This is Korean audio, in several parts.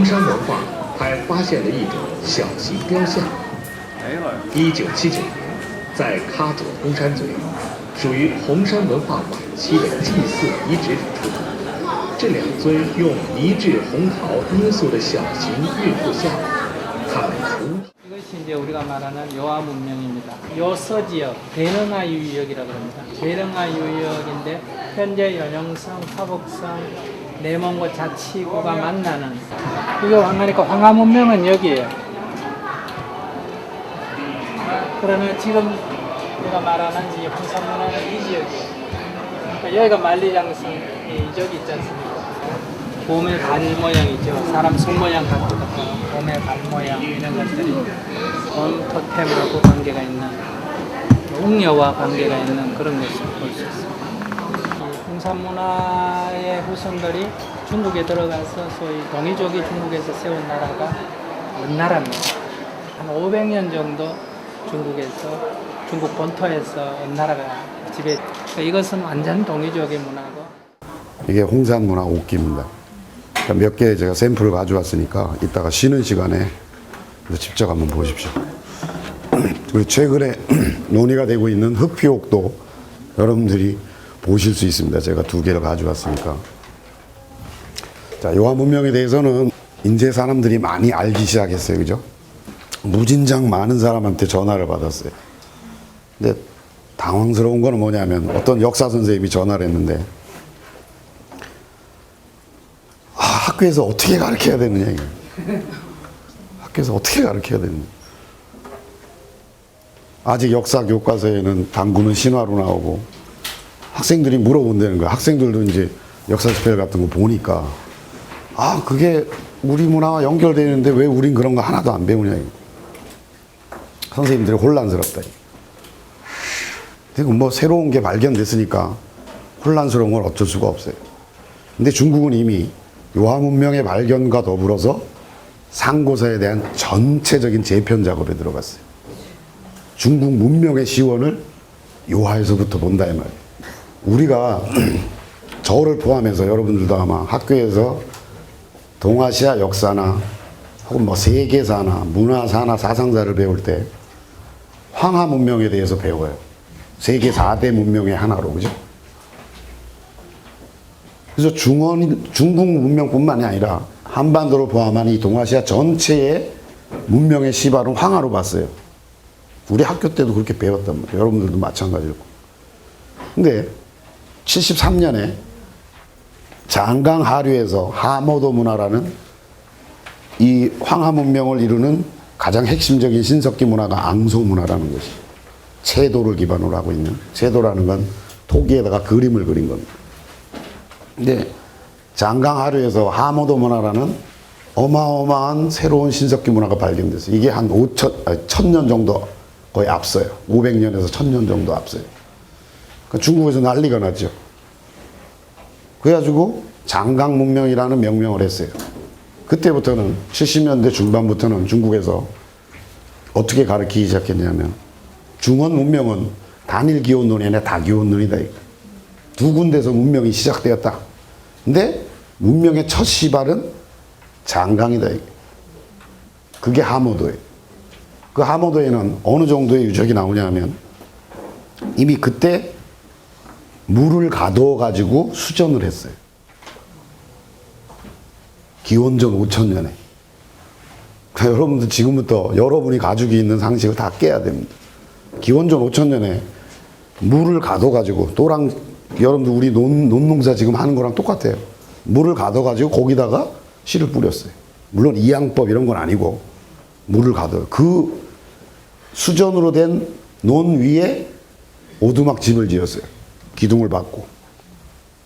红山文化还发现了一种小型雕像。1979年，在喀左红山嘴，属于红山文化晚期的祭祀遗址里出土。这两尊用泥质红陶捏塑的小型孕妇像，它们服。 이것이 이제 우리가 말하는 요하 문명입니다. 요서 지역, 대릉하 유역이라고 합니다. 대릉하 유역인데 현재 연영성, 화북성, 내몽고 자치구가 만나는 이게 그러니까 황하 문명은 여기에요. 그러면 지금 우리가 말하는 이 황산문화는 이 지역이에요. 그러니까 여기가 만리장성 이 지역이 있지 않습니까? 곰의 발 모양이죠. 사람 손 모양 같은 것처럼 곰의 발 모양 이런 것들이 곰 토템하고 관계가 있는 웅녀와 관계가 있는 그런 것을 볼 수 있습니다. 이 홍산문화의 후손들이 중국에 들어가서 소위 동이족이 중국에서 세운 나라가 은나라입니다. 한 500년 정도 중국에서 중국 본토에서 은나라가 지배했죠. 그러니까 이것은 완전 동이족의 문화고. 이게 홍산문화 옷기입니다. 몇 개 제가 샘플을 가져왔으니까 이따가 쉬는 시간에 직접 한번 보십시오. 그리고 최근에 논의가 되고 있는 흑피옥도 여러분들이 보실 수 있습니다. 제가 2개를 가져왔으니까. 자, 요하 문명에 대해서는 이제 사람들이 많이 알기 시작했어요. 그죠? 무진장 많은 사람한테 전화를 받았어요. 근데 당황스러운 거는 뭐냐면 어떤 역사 선생님이 전화를 했는데 학교에서 어떻게 가르쳐야 되느냐 이게. 학교에서 어떻게 가르쳐야 되느냐. 아직 역사 교과서에는 당구는 신화로 나오고 학생들이 물어본다는 거야. 학생들도 이제 역사 스펠 같은 거 보니까 아 그게 우리 문화와 연결되는데 왜 우린 그런 거 하나도 안 배우냐 이게. 선생님들이 혼란스럽다. 그리고 뭐 새로운 게 발견됐으니까 혼란스러운 건 어쩔 수가 없어요. 근데 중국은 이미 요하 문명의 발견과 더불어서 상고사에 대한 전체적인 재편 작업에 들어갔어요. 중국 문명의 시원을 요하에서부터 본다 이 말이에요. 우리가 저를 포함해서 여러분들도 아마 학교에서 동아시아 역사나 혹은 뭐 세계사나 문화사나 사상사를 배울 때 황하 문명에 대해서 배워요. 세계 4대 문명의 하나로, 그죠? 그래서 중국 문명뿐만이 아니라 한반도를 포함한 이 동아시아 전체의 문명의 시발은 황하로 봤어요. 우리 학교 때도 그렇게 배웠단 말이에요. 여러분들도 마찬가지고. 근데 73년에 장강 하류에서 하모도 문화라는 이 황하 문명을 이루는 가장 핵심적인 신석기 문화가 앙소 문화라는 것이 채도를 기반으로 하고 있는, 채도라는 건 토기에다가 그림을 그린 겁니다. 근데 장강 하류에서 하모도 문화라는 어마어마한 새로운 신석기 문화가 발견됐어요. 이게 한 1000년 정도 거의 앞서요. 500년에서 1000년 정도 앞서요. 그러니까 중국에서 난리가 났죠. 그래가지고 장강 문명이라는 명명을 했어요. 그때부터는 70년대 중반부터는 중국에서 어떻게 가르치기 시작했냐면 중원 문명은 단일 기원론이 아니라 다기원론이다. 두 군데서 문명이 시작되었다. 근데 문명의 첫 시발은 장강이다. 그게 하모도예요. 그 하모도에는 어느 정도의 유적이 나오냐면 이미 그때 물을 가두어 가지고 수전을 했어요. 기원전 5000년에. 그러니까 여러분들 지금부터 여러분이 가지고 있는 상식을 다 깨야 됩니다. 기원전 5000년에 물을 가둬 가지고 여러분들 우리 논농사 지금 하는 거랑 똑같아요. 물을 가둬 가지고 거기다가 씨를 뿌렸어요. 물론 이양법 이런 건 아니고 물을 가둬요. 그 수전으로 된 논 위에 오두막 집을 지었어요. 기둥을 받고.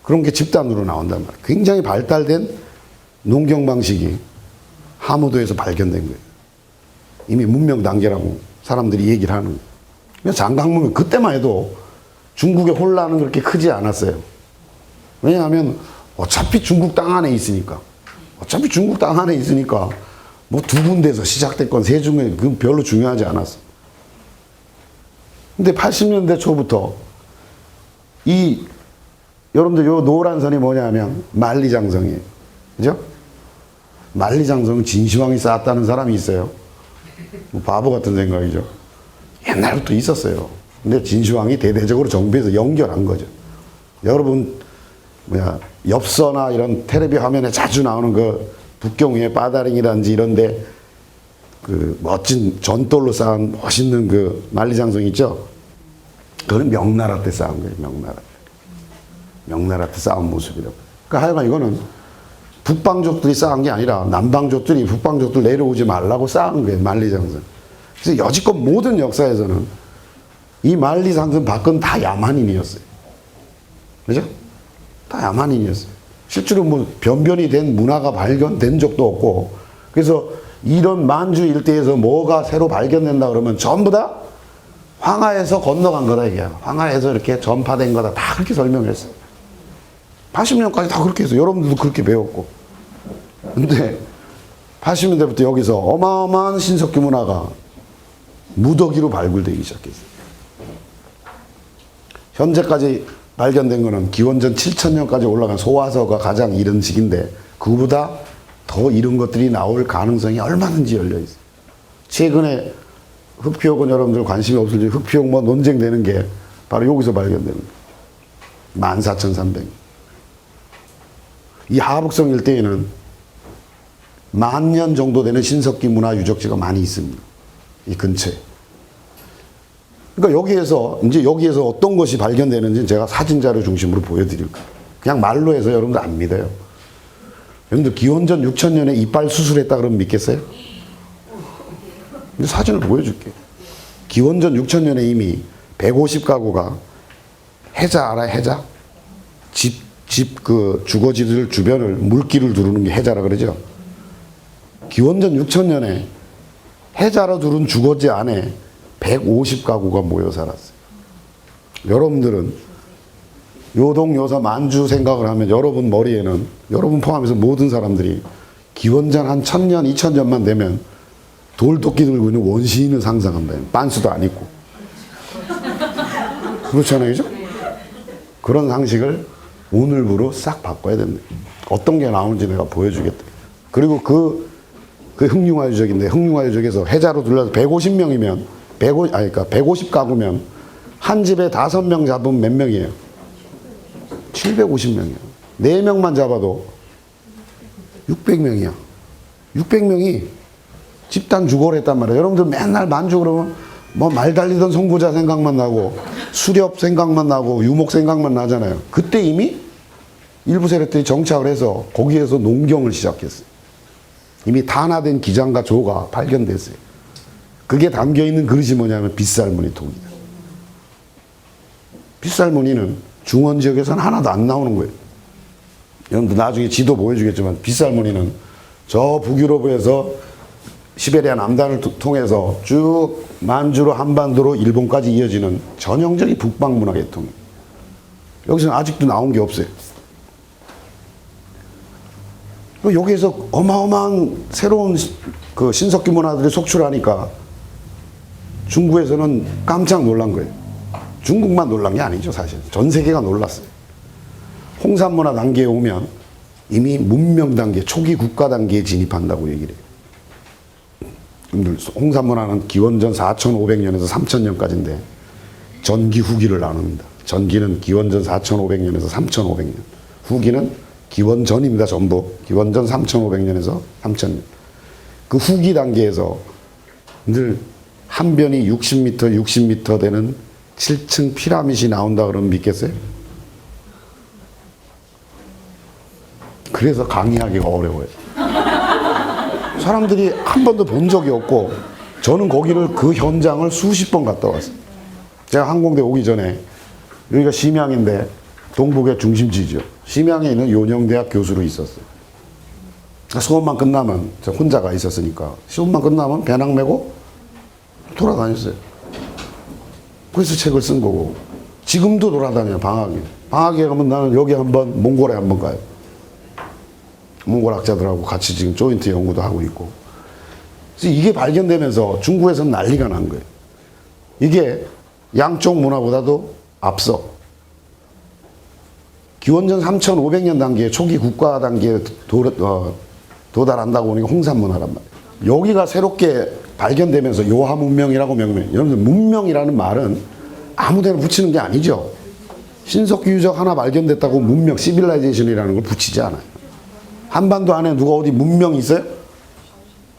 그런 게 집단으로 나온단 말이에요. 굉장히 발달된 농경 방식이 하모도에서 발견된 거예요. 이미 문명 단계라고 사람들이 얘기를 하는 거예요. 장강문명 그때만 해도 중국의 혼란은 그렇게 크지 않았어요. 왜냐하면 어차피 중국 땅 안에 있으니까. 뭐 두 군데에서 시작됐건 세 중에 그건 별로 중요하지 않았어. 근데 80년대 초부터 여러분들 요 노란 선이 뭐냐면 만리장성이에요. 그죠? 만리장성은 진시황이 쌓았다는 사람이 있어요. 뭐 바보 같은 생각이죠. 옛날부터 있었어요. 근데 진시황이 대대적으로 정비해서 연결한 거죠. 여러분 엽서나 이런 텔레비 화면에 자주 나오는 그 북경의 빠다링이라든지 이런데 그 멋진 전돌로 쌓은 멋있는 그 만리장성 있죠. 그거는 명나라 때 쌓은 거예요. 명나라 때 쌓은 모습이라고. 그러니까 하여간 이거는 북방족들이 쌓은 게 아니라 남방족들이 북방족들 내려오지 말라고 쌓은 거예요. 만리장성. 그래서 여지껏 모든 역사에서는 이 만리장성 밖은 다 야만인이었어요. 그죠? 다 야만인이었어요. 실제로 뭐 변변이 된 문화가 발견된 적도 없고, 그래서 이런 만주 일대에서 뭐가 새로 발견된다 그러면 전부 다 황하에서 건너간 거다 이게. 황하에서 이렇게 전파된 거다. 다 그렇게 설명했어요. 80년까지 다 그렇게 했어요. 여러분들도 그렇게 배웠고. 근데 80년대부터 여기서 어마어마한 신석기 문화가 무더기로 발굴되기 시작했어요. 현재까지 발견된 거는 기원전 7000년까지 올라간 소화서가 가장 이른 시기인데 그보다 더 이런 것들이 나올 가능성이 얼마든지 열려 있어요. 최근에 흑피옥은 여러분들 관심이 없을지 흑피옥 뭐 논쟁되는 게 바로 여기서 발견되는 거예요. 14,300. 이 하북성 일대에는 10,000년 정도 되는 신석기 문화 유적지가 많이 있습니다. 이 근처에. 그러니까 여기에서 어떤 것이 발견되는지 제가 사진자료 중심으로 보여드릴 거예요. 그냥 말로 해서 여러분들 안 믿어요. 여러분들 기원전 6,000년에 이빨 수술했다 그러면 믿겠어요? 근데 사진을 보여줄게요. 기원전 6,000년에 이미 150가구가 해자 알아요? 해자? 집 주거지들 주변을 물기를 두르는 게 해자라 그러죠? 기원전 6,000년에 해자로 두른 주거지 안에 150가구가 모여 살았어요. 여러분들은 요동 요사 만주 생각을 하면 여러분 머리에는 여러분 포함해서 모든 사람들이 기원전 한 1,000년, 2,000년만 되면 돌도끼 들고 있는 원시인을 상상한다. 빤스도 안 입고. 그렇잖아요, 그죠? 그런 상식을 오늘부로 싹 바꿔야 됩니다. 어떤 게 나오는지 내가 보여주겠다. 그리고 그 흑융화 유적인데 흑융화 유적에서 해자로 둘러서 150명이면 150가구면 한 집에 5명 잡으면 몇 명이에요? 750명이에요. 4명만 잡아도 600명이야. 600명이 집단 주거를 했단 말이에요. 여러분들 맨날 만주 그러면 뭐 말 달리던 선구자 생각만 나고 수렵 생각만 나고 유목 생각만 나잖아요. 그때 이미 일부 세력들이 정착을 해서 거기에서 농경을 시작했어요. 이미 탄화된 기장과 조가 발견됐어요. 그게 담겨있는 그릇이 뭐냐면 빗살무늬 통이다. 빗살무늬는 중원 지역에서는 하나도 안 나오는 거예요. 여러분들 나중에 지도 보여주겠지만 빗살무늬는 저 북유럽에서 시베리아 남단을 통해서 쭉 만주로 한반도로 일본까지 이어지는 전형적인 북방 문화 계통이에요. 여기서는 아직도 나온 게 없어요. 여기에서 어마어마한 새로운 그 신석기 문화들이 속출하니까 중국에서는 깜짝 놀란 거예요. 중국만 놀란 게 아니죠, 사실. 전 세계가 놀랐어요. 홍산 문화 단계에 오면 이미 문명 단계, 초기 국가 단계에 진입한다고 얘기를 해요. 홍산 문화는 기원전 4,500년에서 3,000년까지인데 전기 후기를 나눕니다. 전기는 기원전 4,500년에서 3,500년. 후기는 기원전입니다, 전부. 기원전 3,500년에서 3,000년. 그 후기 단계에서 늘 한 변이 60m 되는 7층 피라밋이 나온다 그러면 믿겠어요? 그래서 강의하기가 어려워요. 사람들이 한 번도 본 적이 없고 저는 거기를 그 현장을 수십 번 갔다 왔어요. 제가 항공대 오기 전에 여기가 심양인데 동북의 중심지죠. 심양에 있는 요령대학 교수로 있었어요. 수업만 끝나면 저 혼자가 있었으니까 시험만 끝나면 배낭 메고 돌아다녔어요. 그래서 책을 쓴 거고 지금도 돌아다녀요. 방학에 가면 나는 여기 한번 몽골에 한번 가요. 몽골 학자들하고 같이 지금 조인트 연구도 하고 있고. 그래서 이게 발견되면서 중국에서는 난리가 난 거예요. 이게 양쪽 문화보다도 앞서 기원전 3,500년 단계 초기 국가 단계에 도달한다고 보니까 홍산문화란 말이에요. 여기가 새롭게 발견되면서 요하 문명이라고 명명. 여러분들 문명이라는 말은 아무데나 붙이는 게 아니죠. 신석기 유적 하나 발견됐다고 문명, 시빌라이제이션이라는 걸 붙이지 않아요. 한반도 안에 누가 어디 문명이 있어요?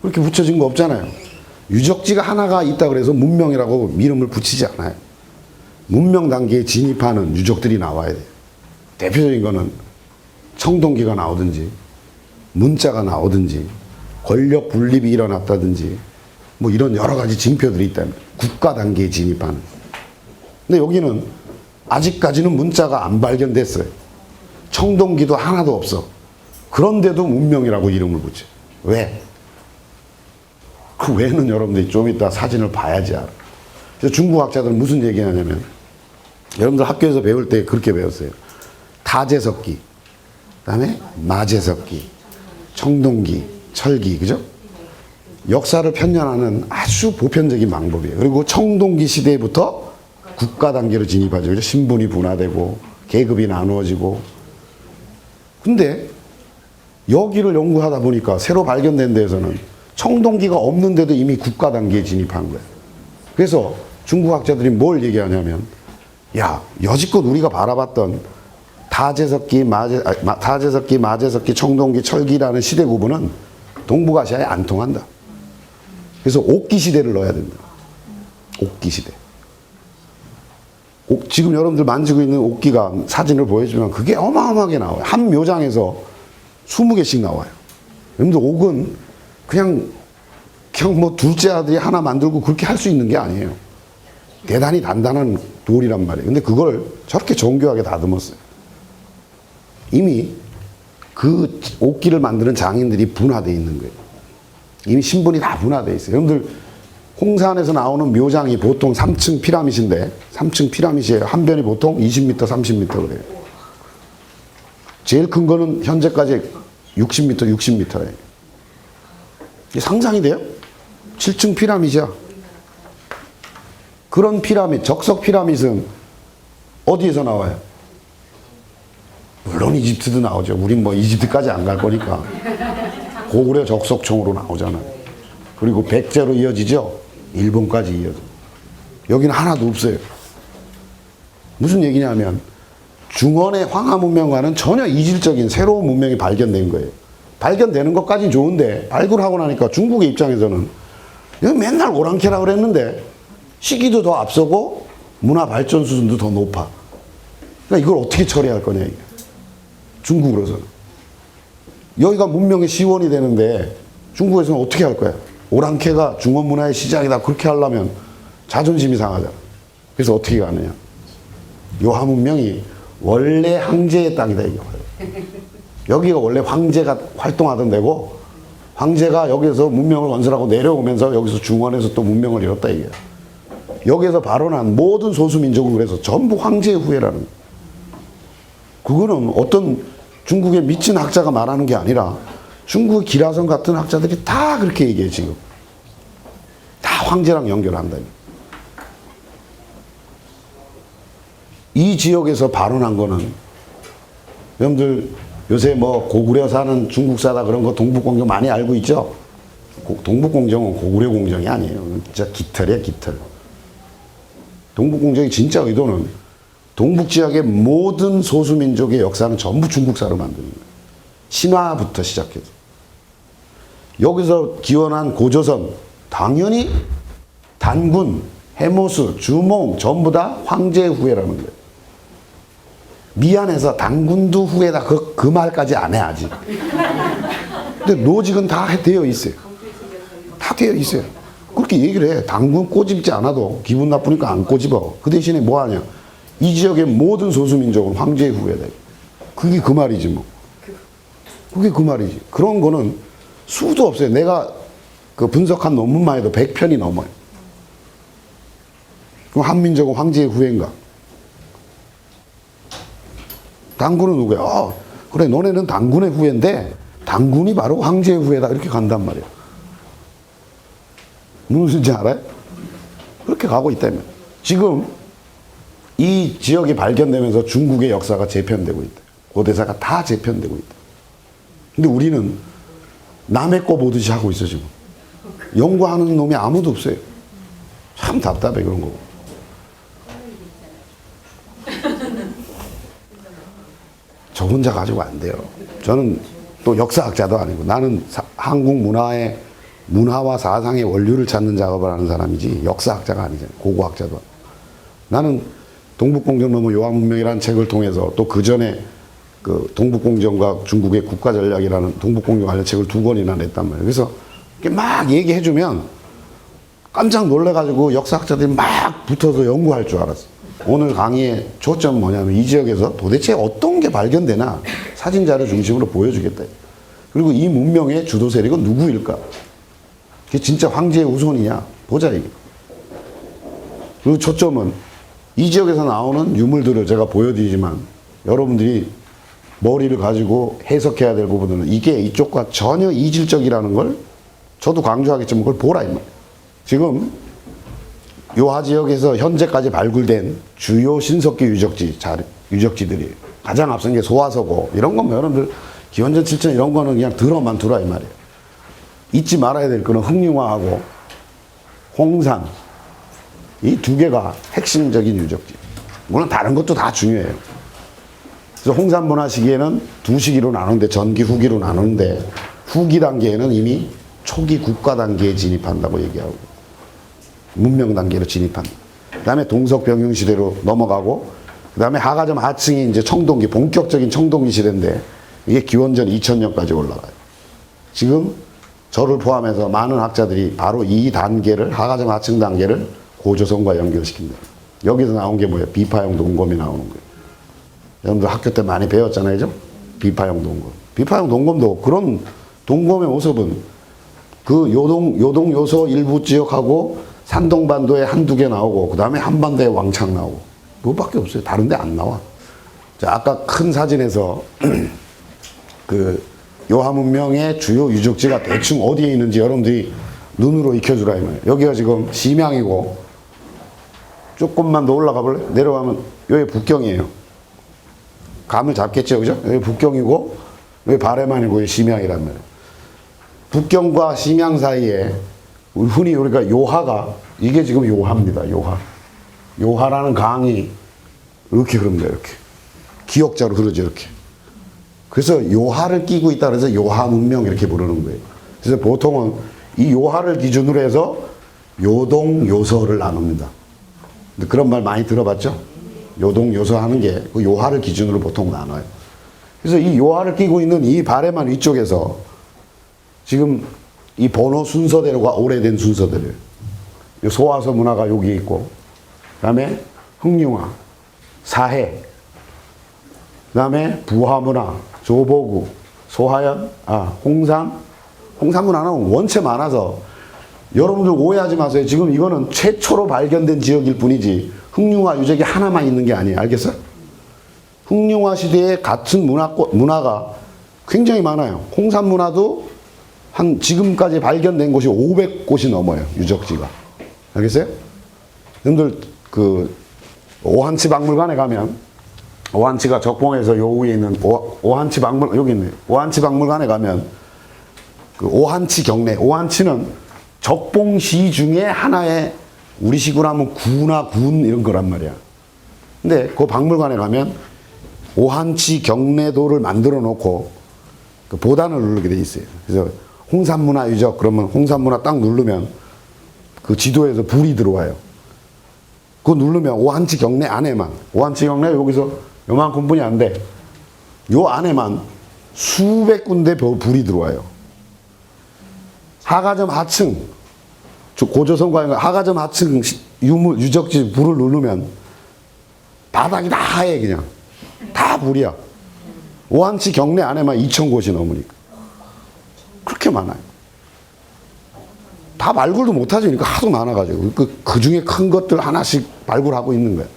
그렇게 붙여진 거 없잖아요. 유적지가 하나가 있다 그래서 문명이라고 이름을 붙이지 않아요. 문명 단계에 진입하는 유적들이 나와야 돼요. 대표적인 거는 청동기가 나오든지 문자가 나오든지 권력 분립이 일어났다든지 뭐 이런 여러 가지 징표들이 있다면 국가 단계에 진입하는. 근데 여기는 아직까지는 문자가 안 발견됐어요. 청동기도 하나도 없어. 그런데도 문명이라고 이름을 붙여. 왜? 그 왜는 여러분들이 좀 이따 사진을 봐야지 알아. 그래서 중국 학자들은 무슨 얘기하냐면 여러분들 학교에서 배울 때 그렇게 배웠어요. 타제석기, 그다음에 마제석기, 청동기, 철기, 그죠? 역사를 편찬하는 아주 보편적인 방법이에요. 그리고 청동기 시대부터 국가 단계로 진입하죠. 그죠? 신분이 분화되고 계급이 나누어지고. 근데 여기를 연구하다 보니까 새로 발견된 데에서는 청동기가 없는데도 이미 국가 단계에 진입한 거예요. 그래서 중국 학자들이 뭘 얘기하냐면, 야, 여지껏 우리가 바라봤던 타제석기, 마제석기, 청동기, 철기라는 시대 구분은 동북아시아에 안 통한다. 그래서 옥기 시대를 넣어야 된다. 옥기 시대. 지금 여러분들 만지고 있는 옥기가 사진을 보여주면 그게 어마어마하게 나와요. 한 묘장에서 20개씩 나와요. 여러분들 옥은 그냥 뭐 둘째 아들이 하나 만들고 그렇게 할 수 있는 게 아니에요. 대단히 단단한 돌이란 말이에요. 근데 그걸 저렇게 정교하게 다듬었어요. 이미 그 옥기를 만드는 장인들이 분화되어 있는 거예요. 이미 신분이 다 분화되어 있어요. 여러분들 홍산에서 나오는 묘장이 보통 3층 피라밋인데 3층 피라밋이에요. 한 변이 보통 20m, 30m 그래요. 제일 큰 거는 현재까지 60m, 60m예요. 이게 상상이 돼요? 7층 피라밋이야. 그런 피라밋, 적석 피라밋은 어디에서 나와요? 물론 이집트도 나오죠. 우린 뭐 이집트까지 안 갈 거니까. 고구려 적석총으로 나오잖아요. 그리고 백제로 이어지죠. 일본까지 이어져. 여기는 하나도 없어요. 무슨 얘기냐면 중원의 황하 문명과는 전혀 이질적인 새로운 문명이 발견된 거예요. 발견되는 것까지 좋은데 발굴하고 나니까 중국의 입장에서는 맨날 오랑캐라 그랬는데 시기도 더 앞서고 문화 발전 수준도 더 높아. 그러니까 이걸 어떻게 처리할 거냐 이게. 중국으로서는. 여기가 문명의 시원이 되는데 중국에서는 어떻게 할 거야? 오랑캐가 중원 문화의 시작이다 그렇게 하려면 자존심이 상하잖아. 그래서 어떻게 가느냐? 요하 문명이 원래 황제의 땅이다 이게. 여기가 원래 황제가 활동하던 데고 황제가 여기서 문명을 건설하고 내려오면서 여기서 중원에서 또 문명을 이뤘다 이게. 여기에서 발원한 모든 소수민족은 그래서 전부 황제의 후예라는 거예요. 그거는 어떤 중국의 미친 학자가 말하는 게 아니라 중국 기라성 같은 학자들이 다 그렇게 얘기해 지금. 다 황제랑 연결한다. 이 지역에서 발원한 거는 여러분들 요새 뭐 고구려 사는 중국사다 그런 거 동북공정 많이 알고 있죠? 동북공정은 고구려 공정이 아니에요. 진짜 깃털이야 깃털. 동북공정의 진짜 의도는 동북 지역의 모든 소수민족의 역사는 전부 중국사로 만드는 거예요. 신화부터 시작해서. 여기서 기원한 고조선, 당연히 단군, 해모수, 주몽 전부 다 황제의 후예라는 거예요. 미안해서 당군도 후예다 그 말까지 안 해 아직. 근데 노직은 다 되어 있어요. 다 되어 있어요. 그렇게 얘기를 해. 당군 꼬집지 않아도 기분 나쁘니까 안 꼬집어. 그 대신에 뭐 하냐? 이 지역의 모든 소수민족은 황제의 후예다. 그게 그 말이지 뭐. 그게 그 말이지. 그런 거는 수도 없어요. 내가 그 분석한 논문만 해도 100편이 넘어요. 그럼 한민족은 황제의 후예인가? 당군은 누구야? 그래 너네는 당군의 후예인데 당군이 바로 황제의 후예다. 이렇게 간단 말이에요. 무슨지 알아요? 그렇게 가고 있다면. 지금 이 지역이 발견되면서 중국의 역사가 재편되고 있다. 고대사가 다 재편되고 있다. 근데 우리는 남의 거 보듯이 하고 있어 지금. 연구하는 놈이 아무도 없어요. 참 답답해 그런 거. 저 혼자 가지고 안 돼요. 저는 또 역사학자도 아니고 나는 한국 문화와 사상의 원류를 찾는 작업을 하는 사람이지 역사학자가 아니잖아요. 고고학자도 아니고. 나는 동북공정 넘어 요한문명이라는 책을 통해서 또 그 전에 그 동북공정과 중국의 국가전략이라는 동북공정 관련 책을 2권이나 냈단 말이에요. 그래서 이렇게 막 얘기해주면 깜짝 놀래가지고 역사학자들이 막 붙어서 연구할 줄 알았어. 오늘 강의의 초점은 뭐냐면 이 지역에서 도대체 어떤 게 발견되나 사진자료 중심으로 보여주겠다. 그리고 이 문명의 주도 세력은 누구일까? 그게 진짜 황제의 후손이냐? 보자 이게. 그리고 초점은 이 지역에서 나오는 유물들을 제가 보여드리지만 여러분들이 머리를 가지고 해석해야 될 부분은 이게 이쪽과 전혀 이질적이라는 걸 저도 강조하겠지만 그걸 보라 이 말이에요. 지금 요하 지역에서 현재까지 발굴된 주요 신석기 유적지들이 가장 앞선 게 소화서고 이런 건 여러분들 기원전 7천 이런 거는 그냥 들어만 두라 이 말이에요. 잊지 말아야 될 거는 흑룡화하고 홍산 이 2개가 핵심적인 유적지. 물론 다른 것도 다 중요해요. 그래서 홍산 문화 시기에는 2시기로 나누는데 전기 후기로 나누는데 후기 단계에는 이미 초기 국가 단계에 진입한다고 얘기하고 문명 단계로 진입한다. 그 다음에 동석병용 시대로 넘어가고 그 다음에 하가점 하층이 이제 청동기 본격적인 청동기 시대인데 이게 기원전 2000년까지 올라가요. 지금 저를 포함해서 많은 학자들이 바로 이 단계를 하가점 하층 단계를 고조선과 연결시킨다. 여기서 나온 게 뭐예요? 비파형 동검이 나오는 거예요. 여러분들 학교 때 많이 배웠잖아요, 그죠? 비파형 동검. 비파형 동검도 그런 동검의 모습은 그 요동 요소 일부 지역하고 산동반도에 1-2개 나오고 그 다음에 한반도에 왕창 나오고 그것밖에 없어요. 다른 데 안 나와. 자, 아까 큰 사진에서 그 요하 문명의 주요 유적지가 대충 어디에 있는지 여러분들이 눈으로 익혀주라 이 말이에요. 여기가 지금 심양이고 조금만 더 올라가 볼래? 내려가면 여기 북경이에요. 감을 잡겠죠, 그죠? 여기 북경이고 여기 바레만이고 여기 심양이란 말이에요. 북경과 심양 사이에 흔히 우리가 요하가 이게 지금 요하입니다. 요하라는 강이 이렇게 흐릅니다. 이렇게 기역자로 흐르죠. 이렇게. 그래서 요하를 끼고 있다 그래서 요하 문명 이렇게 부르는 거예요. 그래서 보통은 이 요하를 기준으로 해서 요동 요서를 나눕니다. 그런 말 많이 들어봤죠? 요동 요서 하는 게 그 요하를 기준으로 보통 나눠요. 그래서 이 요하를 끼고 있는 이 바레만 위쪽에서 지금 이 번호 순서대로가 오래된 순서대로예요. 소화서 문화가 여기 있고 그 다음에 흑룡화, 사해 그 다음에 부화문화, 조보구, 소하연, 홍산 문화는 원체 많아서 여러분들 오해하지 마세요. 지금 이거는 최초로 발견된 지역일 뿐이지 흑룡화 유적이 하나만 있는 게 아니에요. 알겠어요? 흑룡화 시대에 같은 문화가 굉장히 많아요. 홍산 문화도 한 지금까지 발견된 곳이 500곳이 넘어요. 유적지가. 알겠어요? 여러분들 그 오한치 박물관에 가면 오한치가 적봉에서 요 위에 있는 오한치 박물관 여기 있네. 오한치 박물관에 가면 그 오한치 경내 오한치는 적봉시 중에 하나의 우리 식으로 하면 구나 군 이런 거란 말이야. 근데 그 박물관에 가면 오한치 경내도를 만들어 놓고 그 보단을 누르게 돼 있어요. 그래서 홍산문화 유적 그러면 홍산문화 딱 누르면 그 지도에서 불이 들어와요. 그거 누르면 오한치 경내 안에만 오한치 경내 여기서 요만큼 분이 안 돼. 요 안에만 수백 군데 불이 들어와요. 하가점 하층 고조선과 하가점 하층 유적지 불을 누르면 바닥이 다 하얘 그냥 다 불이야. 오한치 경내 안에만 2,000곳이 넘으니까 그렇게 많아요. 다 발굴도 못하죠. 그러니까 하도 많아가지고 그 중에 큰 것들 하나씩 발굴하고 있는 거예요.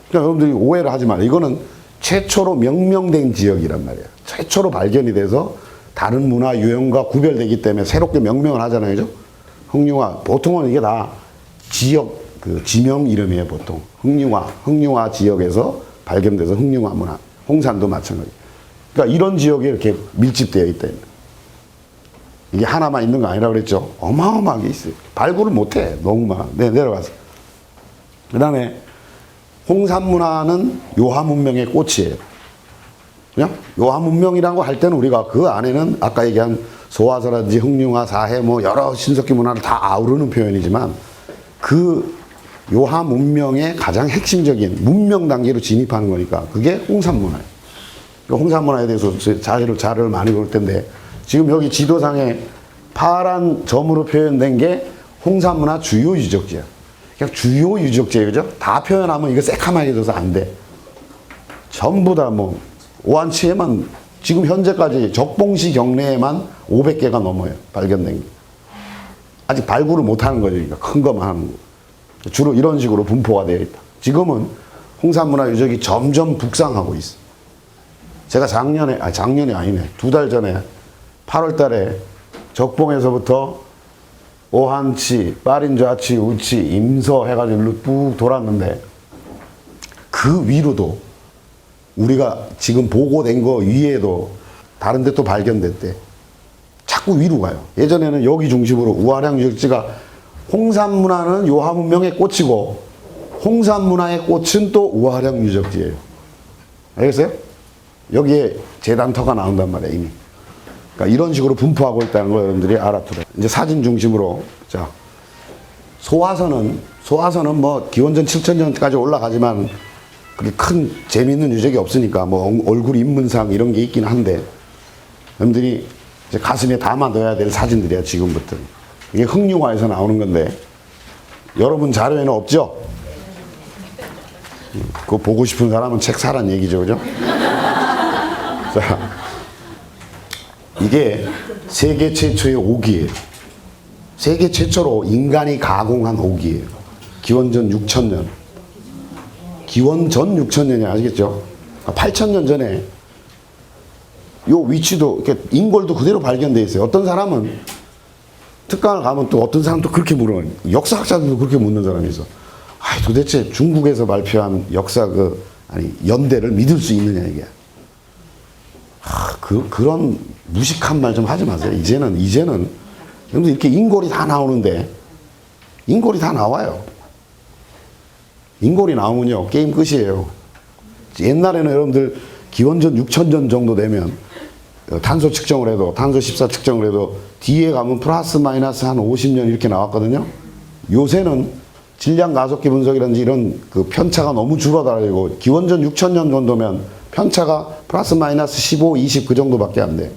그러니까 여러분들이 오해를 하지 말아요. 이거는 최초로 명명된 지역이란 말이에요. 최초로 발견이 돼서 다른 문화 유형과 구별되기 때문에 새롭게 명명을 하잖아요. 그죠? 흑룡화 보통은 이게 다 지역 그 지명 이름이에요. 보통 흑룡화 지역에서 발견돼서 흑룡화 문화 홍산도 마찬가지. 그러니까 이런 지역에 이렇게 밀집되어 있다. 이게 하나만 있는 거 아니라 그랬죠. 어마어마하게 있어요. 발굴을 못해. 너무 많아. 네, 내려가서. 그 다음에 홍산 문화는 요하 문명의 꽃이에요. 그냥 요하 문명이라고 할 때는 우리가 그 안에는 아까 얘기한 소화서라든지 흥룡화, 사해 뭐 여러 신석기 문화를 다 아우르는 표현이지만 그 요하 문명의 가장 핵심적인 문명 단계로 진입하는 거니까 그게 홍산 문화예요. 홍산 문화에 대해서 자료를 많이 볼 텐데 지금 여기 지도상에 파란 점으로 표현된 게 홍산 문화 주요 유적지야. 그냥 주요 유적지예요, 그죠? 다 표현하면 이거 새카맣게 져서 안 돼. 전부 다 뭐 오한치에만 지금 현재까지 적봉시 경내에만 500개가 넘어요. 발견된 게. 아직 발굴을 못 하는 거죠. 그러니까 큰 것만 하는 거. 주로 이런 식으로 분포가 되어 있다. 지금은 홍산문화 유적이 점점 북상하고 있어. 제가 작년이 아니네. 2달 전에 8월 달에 적봉에서부터 오한치, 빠린좌치, 우치, 임서 해가지고 쭉 돌았는데 그 위로도 우리가 지금 보고된 거 위에도 다른 데 또 발견됐대. 자꾸 위로 가요. 예전에는 여기 중심으로 우하량 유적지가 홍산 문화는 요하 문명의 꽃이고 홍산 문화의 꽃은 또 우하량 유적지예요. 알겠어요? 여기에 재단터가 나온단 말이에요, 이미. 그러니까 이런 식으로 분포하고 있다는 걸 여러분들이 알아두래. 이제 사진 중심으로 자 소화선은 뭐 기원전 7000년까지 올라가지만 그렇게 큰 재미있는 유적이 없으니까 뭐 얼굴 인문상 이런 게 있긴 한데 여러분들이 이제 가슴에 담아둬야 될 사진들이야 지금부터. 이게 흥룡화에서 나오는 건데 여러분 자료에는 없죠? 그거 보고 싶은 사람은 책 사란 얘기죠, 그죠? 자, 이게 세계 최초의 옥이에요. 세계 최초로 인간이 가공한 옥이에요. 기원전 6000년. 기원전 6000년이 아시겠죠? 8000년 전에 요 위치도 이렇게 인골도 그대로 발견돼 있어요. 어떤 사람은 특강을 가면 또 어떤 사람도 그렇게 물어요. 역사학자들도 그렇게 묻는 사람이 있어. 아, 도대체 중국에서 발표한 역사 연대를 믿을 수 있느냐 이게. 그런 무식한 말 좀 하지 마세요. 이제는 여러분들 이렇게 인골이 다 나오는데 인골이 다 나와요. 인골이 나오면요 게임 끝이에요. 옛날에는 여러분들 기원전 6000년 정도 되면 탄소 측정을 해도 탄소 14 측정을 해도 뒤에 가면 플러스 마이너스 한 50년 이렇게 나왔거든요. 요새는 질량 가속기 분석이라든지 이런 그 편차가 너무 줄어들고 기원전 6000년 정도면 편차가 플러스 마이너스 15, 20 그 정도밖에 안 돼.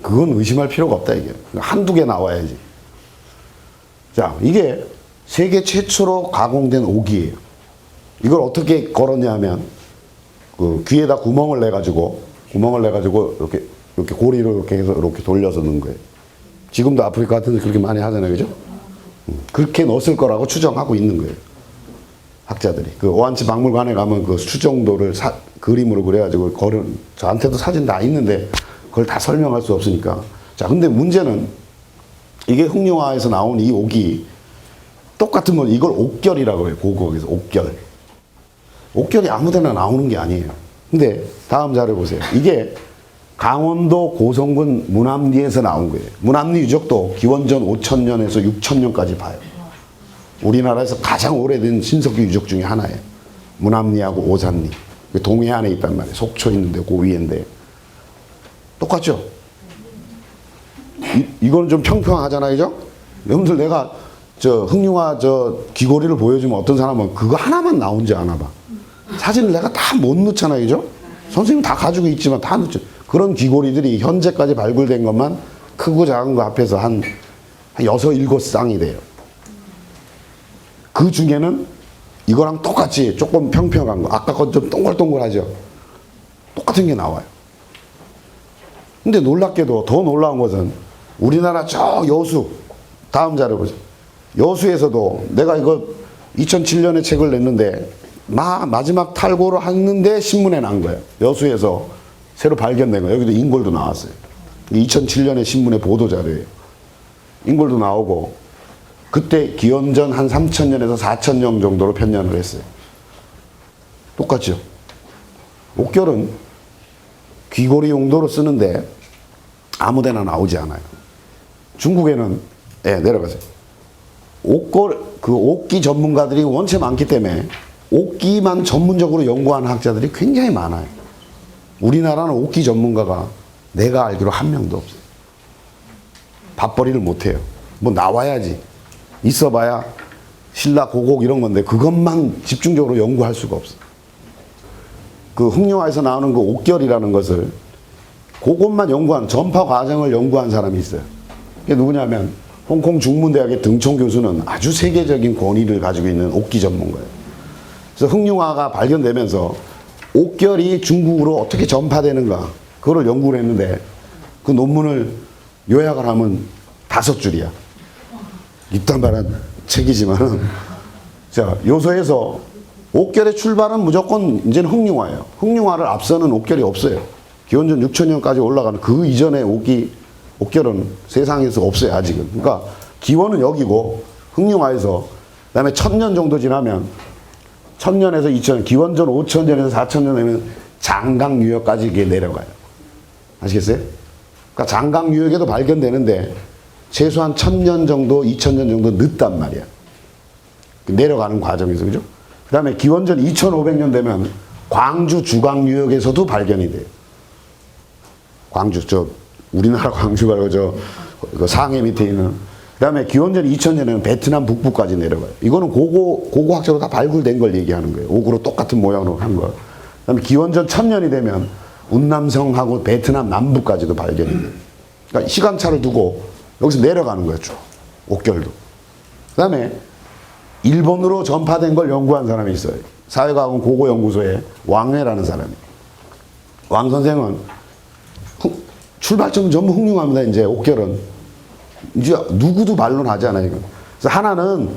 그건 의심할 필요가 없다 이게. 한두 개 나와야지. 자, 이게 세계 최초로 가공된 옥이에요. 이걸 어떻게 걸었냐면 그 귀에다 구멍을 내가지고 이렇게 고리로 이렇게 해서 이렇게 돌려서 넣은 거예요. 지금도 아프리카 같은 데 그렇게 많이 하잖아요, 그죠? 그렇게 넣었을 거라고 추정하고 있는 거예요. 학자들이. 그 오한치 박물관에 가면 그 수정도를 그림으로 그려가지고 저한테도 사진 다 있는데 그걸 다 설명할 수 없으니까. 자, 근데 문제는 이게 흥룡화에서 나온 이 옥이 똑같은 건 이걸 옥결이라고 해요. 고국에서 옥결. 옥결이 아무데나 나오는 게 아니에요. 근데 다음 자료 보세요. 이게 강원도 고성군 문암리에서 나온 거예요. 문암리 유적도 기원전 5000년에서 6000년까지 봐요. 우리나라에서 가장 오래된 신석기 유적 중에 하나예요. 문암리하고 오산리. 동해안에 있단 말이에요. 속초 있는데 그 위인데. 똑같죠? 이거는 좀 평평하잖아요, 그죠? 여러분들 내가 흥룡화 귀고리를 보여주면 어떤 사람은 그거 하나만 나온지 아나 봐. 사진을 내가 다 못 넣잖아요, 그죠? 선생님 다 가지고 있지만 다 넣죠. 그런 귀고리들이 현재까지 발굴된 것만 크고 작은 거 합해서 한 6, 7쌍이 돼요. 그 중에는 이거랑 똑같이 조금 평평한 거, 아까 건 좀 동글동글하죠? 똑같은 게 나와요. 근데 놀랍게도 더 놀라운 것은 우리나라 저 여수, 다음 자료 보죠. 여수에서도 내가 이거 2007년에 책을 냈는데 마지막 탈고를 했는데 신문에 난 거예요. 여수에서 새로 발견된 거예요. 여기도 인골도 나왔어요. 2007년에 신문에 보도 자료예요. 인골도 나오고 그때 기원전 한 3000년에서 4000년 정도로 편년을 했어요. 똑같죠? 옥결은 귀고리 용도로 쓰는데 아무데나 나오지 않아요. 중국에는 내려가세요. 옥기 전문가들이 원체 많기 때문에 옥기만 전문적으로 연구하는 학자들이 굉장히 많아요. 우리나라는 옥기 전문가가 내가 알기로 한 명도 없어요. 밥벌이를 못해요. 뭐 나와야지. 있어봐야 신라 고곡 이런 건데 그것만 집중적으로 연구할 수가 없어. 그 흑룡화에서 나오는 그 옥결이라는 것을 그것만 연구한 전파 과정을 연구한 사람이 있어요. 그게 누구냐면 홍콩 중문대학의 등총 교수는 아주 세계적인 권위를 가지고 있는 옥기 전문가예요. 그래서 흑룡화가 발견되면서 옥결이 중국으로 어떻게 전파되는가 그거를 연구를 했는데 그 논문을 요약을 하면 5줄이야. 입단발한 책이지만은 자 요소에서 옥결의 출발은 무조건 이제는 흑룡화예요. 흑룡화를 앞서는 옥결이 없어요. 기원전 6천년까지 올라가는 그 이전의 옥결은 세상에서 없어요 아직은. 그러니까 기원은 여기고 흑룡화에서 그다음에 1000년 정도 지나면 1000년에서 2000년, 기원전 5000년에서 4000년 되면 장강 유역까지 이게 내려가요. 아시겠어요? 그러니까 장강 유역에도 발견되는데 최소한 1000년 정도, 2000년 정도 늦단 말이야. 내려가는 과정에서 그죠? 그다음에 기원전 2500년 되면 광주 주강 유역에서도 발견이 돼요. 광주 우리나라 광주 말고 그 상해 밑에 있는. 그다음에 기원전 2000년에는 베트남 북부까지 내려가요. 이거는 고고학적으로 다 발굴된 걸 얘기하는 거예요. 옥으로 똑같은 모양으로 한 거. 그다음에 기원전 1000년이 되면 운남성하고 베트남 남부까지도 발견이 돼요. 그러니까 시간차를 두고 여기서 내려가는 거예요. 쭉 옥결도. 그다음에 일본으로 전파된 걸 연구한 사람이 있어요. 사회과학원 고고연구소에 왕회라는 사람이. 왕 선생은 출발점은 전부 흑룡화입니다. 이제 옥결은 이제 누구도 반론하지 않아요. 그래서 하나는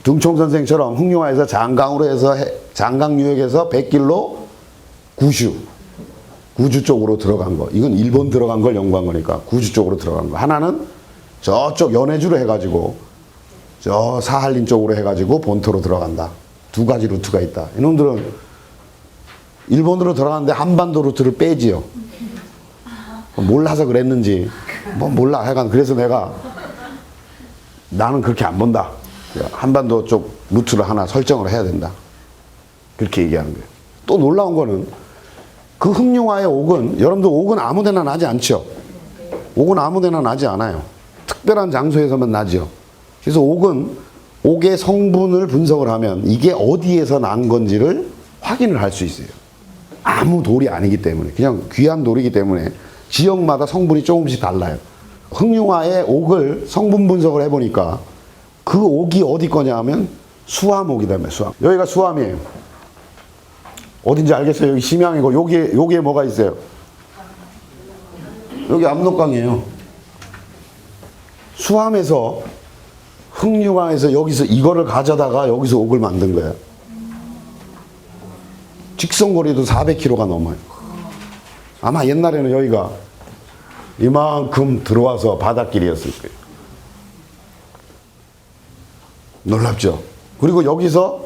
등총 선생처럼 흑룡화에서 장강으로 해서 장강 유역에서 백길로 구주 쪽으로 들어간 거. 이건 일본 들어간 걸 연구한 거니까 구주 쪽으로 들어간 거. 하나는 저쪽 연해주로 해가지고 저 사할린 쪽으로 해가지고 본토로 들어간다. 두 가지 루트가 있다. 이놈들은 일본으로 들어가는데 한반도 루트를 빼지요. 몰라서 그랬는지 뭐 몰라. 하여간 그래서 나는 그렇게 안 본다. 한반도 쪽 루트를 하나 설정을 해야 된다. 그렇게 얘기하는 거예요. 또 놀라운 거는 그 흑룡화의 옥은 여러분들 옥은 아무데나 나지 않죠. 옥은 아무데나 나지 않아요. 특별한 장소에서만 나죠. 그래서 옥의 성분을 분석을 하면 이게 어디에서 난 건지를 확인을 할 수 있어요. 아무 돌이 아니기 때문에 그냥 귀한 돌이기 때문에 지역마다 성분이 조금씩 달라요. 흑룡화의 옥을 성분 분석을 해보니까 그 옥이 어디 거냐 하면 수암옥이다며. 수암. 여기가 수암이에요. 어딘지 알겠어요? 여기 심양이고 여기에 뭐가 있어요? 여기 압록강이에요. 수암에서 흑룡화에서 여기서 이거를 가져다가 여기서 옥을 만든 거예요. 직선거리도 400km가 넘어요. 아마 옛날에는 여기가 이만큼 들어와서 바닷길이었을 거예요. 놀랍죠? 그리고 여기서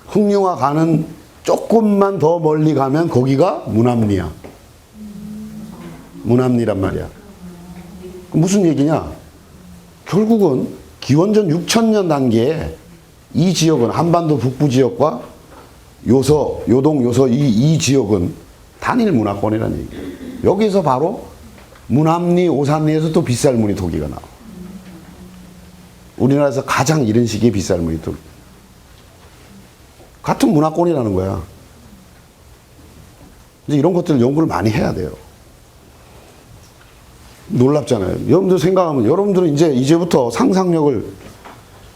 흑룡화 가는 조금만 더 멀리 가면 거기가 문합리야. 문합리란 말이야. 무슨 얘기냐? 결국은 기원전 6000년 단계에 이 지역은 한반도 북부 지역과 요동, 요서 이 지역은 단일 문화권이라는 얘기예요. 여기서 바로 문합리, 오산리에서 또 빗살무늬 토기가 나와. 우리나라에서 가장 이런 식의 빗살무늬 토기. 같은 문화권이라는 거야. 이제 이런 것들을 연구를 많이 해야 돼요. 놀랍잖아요. 여러분들 생각하면 여러분들은 이제부터 상상력을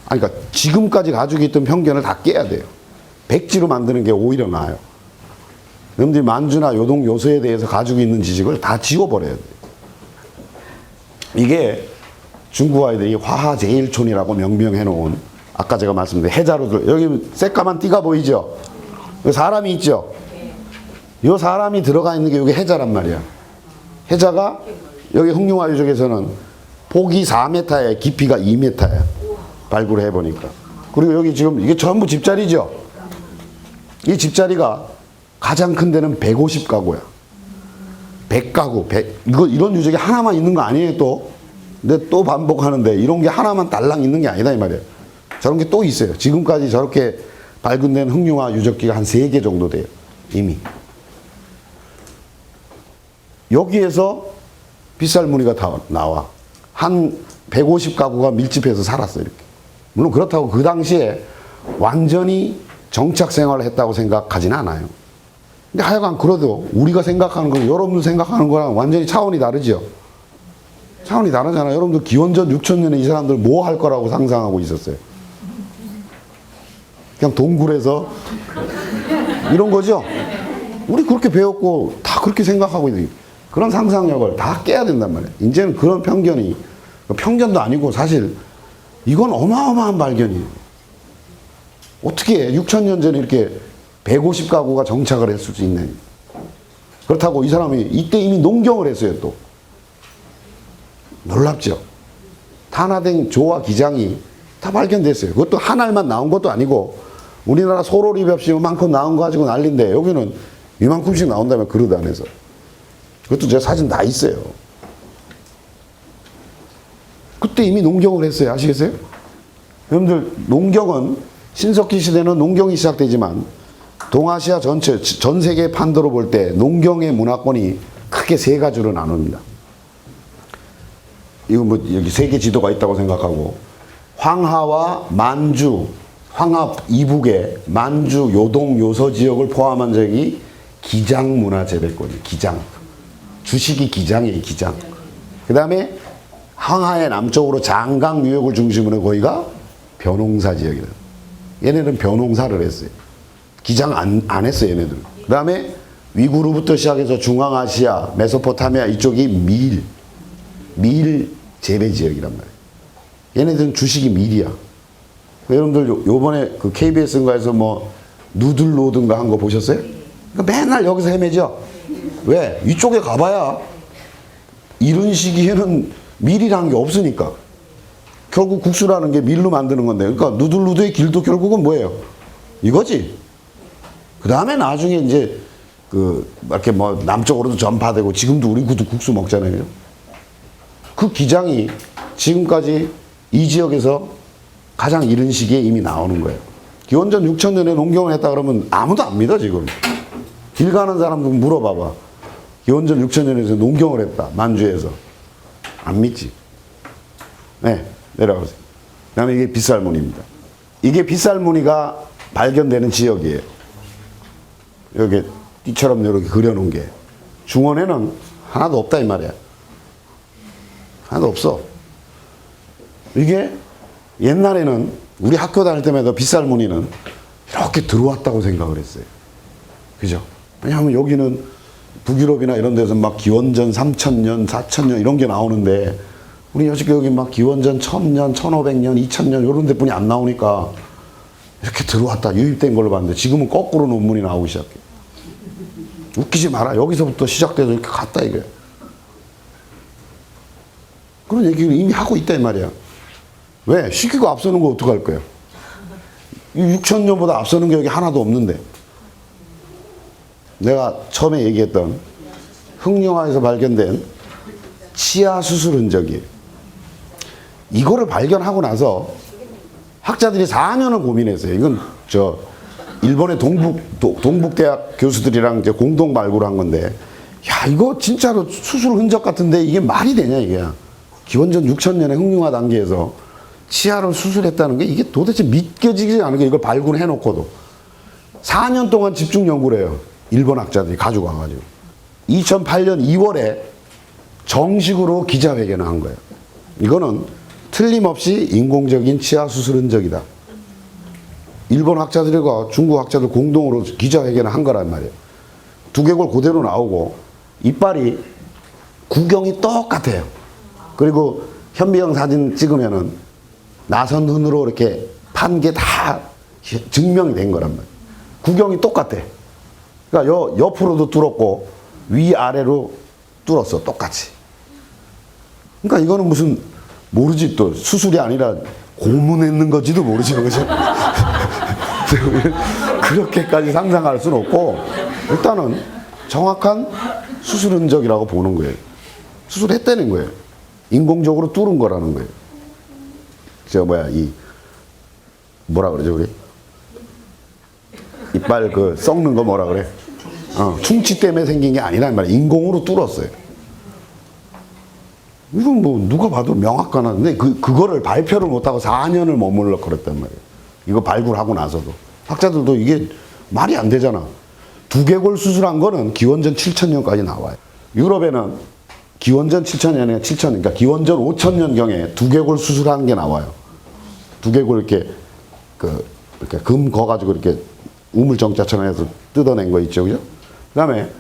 그러니까 지금까지 가지고 있던 편견을 다 깨야 돼요. 백지로 만드는 게 오히려 나아요. 여러분들이 만주나 요동, 요서에 대해서 가지고 있는 지식을 다 지워버려야 돼요. 이게 중국 아이들이 화하제일촌이라고 명명해 놓은 아까 제가 말씀드린 해자로 여기 새까만 띠가 보이죠? 여기 사람이 있죠? 이 사람이 들어가 있는 게 여기 해자란 말이야. 해자가 여기 흑룡화 유적에서는 폭이 4m에 깊이가 2m야. 발굴을 해보니까. 그리고 여기 지금 이게 전부 집자리죠? 이 집자리가 가장 큰 데는 150가구야. 100가구, 이런 유적이 하나만 있는 거 아니에요, 또? 근데 또 반복하는데, 이런 게 하나만 달랑 있는 게 아니다, 이 말이에요. 저런 게 또 있어요. 지금까지 저렇게 발견된 흑룡화 유적지가 한 3개 정도 돼요, 이미. 여기에서 빗살무늬가 다 나와. 한 150가구가 밀집해서 살았어요, 이렇게. 물론 그렇다고 그 당시에 완전히 정착 생활을 했다고 생각하지는 않아요. 근데 하여간 그래도 우리가 생각하는 거, 여러분들 생각하는 거랑 완전히 차원이 다르죠? 차원이 다르잖아요. 여러분들 기원전 6,000년에 이 사람들 뭐 할 거라고 상상하고 있었어요? 그냥 동굴에서 이런 거죠? 우리 그렇게 배웠고 다 그렇게 생각하고 있는 그런 상상력을 다 깨야 된단 말이에요. 이제는 그런 편견도 아니고 사실 이건 어마어마한 발견이에요. 어떻게 6,000년 전에 이렇게 150가구가 정착을 했을 수 있느냐. 그렇다고 이 사람이 이때 이미 농경을 했어요, 또. 놀랍죠? 탄화된 조와 기장이 다 발견됐어요. 그것도 한 알만 나온 것도 아니고 우리나라 소로리 벽시 이만큼 나온 거 가지고 난리인데 여기는 이만큼씩 나온다면 그릇 안에서. 그것도 제가 사진 다 있어요. 그때 이미 농경을 했어요. 아시겠어요? 여러분들 농경은 신석기 시대는 농경이 시작되지만 동아시아 전체 전 세계 판도로 볼 때 농경의 문화권이 크게 3가지로 나눕니다. 이거 뭐 여기 세계 지도가 있다고 생각하고 황하와 만주, 황하 이북의 만주, 요동, 요서 지역을 포함한 지역이 기장 문화 재배권이에요. 기장. 주식이 기장이에요. 기장. 그 다음에 황하의 남쪽으로 장강 유역을 중심으로 거기가 벼농사 지역이다. 얘네들은 벼농사를 했어요. 기장 안 했어요. 얘네들은. 그 다음에 위구르부터 시작해서 중앙아시아, 메소포타미아 이쪽이 밀 재배 지역이란 말이에요. 얘네들은 주식이 밀이야. 여러분들 요번에 그 KBS인가에서 뭐 누들로든가 한 거 보셨어요? 그러니까 맨날 여기서 헤매죠. 왜? 이쪽에 가봐야 이런 시기에는 밀이라는 게 없으니까. 결국 국수라는 게 밀로 만드는 건데, 그러니까 누들루드의 길도 결국은 뭐예요? 이거지. 그 다음에 나중에 이제 이렇게 뭐 남쪽으로도 전파되고 지금도 우리 국수 먹잖아요. 그 기장이 지금까지 이 지역에서 가장 이른 시기에 이미 나오는 거예요. 기원전 6,000년에 농경을 했다 그러면 아무도 안 믿어, 지금. 길 가는 사람도 물어봐봐. 기원전 6,000년에서 농경을 했다, 만주에서. 안 믿지. 네, 내려가보세요. 그 다음에 이게 빗살무늬입니다. 이게 빗살무늬가 발견되는 지역이에요. 여기 띠처럼 이렇게 그려놓은 게. 중원에는 하나도 없다, 이 말이야. 하나도 없어. 이게 옛날에는 우리 학교 다닐 때마다 빗살무늬는 이렇게 들어왔다고 생각을 했어요. 그죠? 왜냐하면 여기는 북유럽이나 이런 데서 막 기원전 3,000년, 4,000년 이런 게 나오는데 우리 여기 막 기원전 1,000년, 1,500년, 2,000년 이런 데뿐이 안 나오니까 이렇게 들어왔다, 유입된 걸로 봤는데 지금은 거꾸로 논문이 나오기 시작해. 웃기지 마라. 여기서부터 시작돼서 이렇게 갔다 이게. 그런 얘기를 이미 하고 있다 이 말이야. 왜? 시기가 앞서는 거 어떡할 거야? 6,000년보다 앞서는 게 여기 하나도 없는데. 내가 처음에 얘기했던 흑룡화에서 발견된 치아 수술 흔적이에요. 이거를 발견하고 나서 학자들이 4년을 고민했어요. 이건 일본의 동북대학 교수들이랑 이제 공동 발굴을 한 건데, 야, 이거 진짜로 수술 흔적 같은데 이게 말이 되냐, 이게. 기원전 6,000년의 흑룡화 단계에서 치아를 수술했다는 게 이게 도대체 믿겨지지 않은 게 이걸 발굴해 놓고도 4년 동안 집중 연구를 해요. 일본 학자들이 가지고 와가지고 2008년 2월에 정식으로 기자회견을 한 거예요. 이거는 틀림없이 인공적인 치아 수술 흔적이다. 일본 학자들과 중국 학자들 공동으로 기자회견을 한 거란 말이에요. 두개골 그대로 나오고 이빨이 구경이 똑같아요. 그리고 현미경 사진 찍으면은 나선훈으로 이렇게 판 게 다 증명이 된 거란 말이에요. 구경이 똑같아. 그러니까 옆으로도 뚫었고 위아래로 뚫었어, 똑같이. 그러니까 이거는 무슨 모르지, 또 수술이 아니라 고문했는 건지도 모르지, 그죠? 그렇게까지 상상할 수는 없고 일단은 정확한 수술 흔적이라고 보는 거예요. 수술했다는 거예요. 인공적으로 뚫은 거라는 거예요. 뭐라 그러죠, 우리? 이빨 썩는 거 뭐라 그래? 충치 때문에 생긴 게 아니란 말이에요. 인공으로 뚫었어요. 이건 뭐 누가 봐도 명확한 한데 그거를 발표를 못하고 4년을 머물러 그랬단 말이에요. 이거 발굴하고 나서도. 학자들도 이게 말이 안 되잖아. 두개골 수술한 거는 기원전 7000년까지 나와요. 유럽에는 기원전 7000년에 7000, 그러니까 기원전 5000년경에 두개골 수술한 게 나와요. 두개골 이렇게 이렇게 금 거가지고 이렇게 우물정자처럼 해서 뜯어낸 거 있죠, 그죠? 그 다음에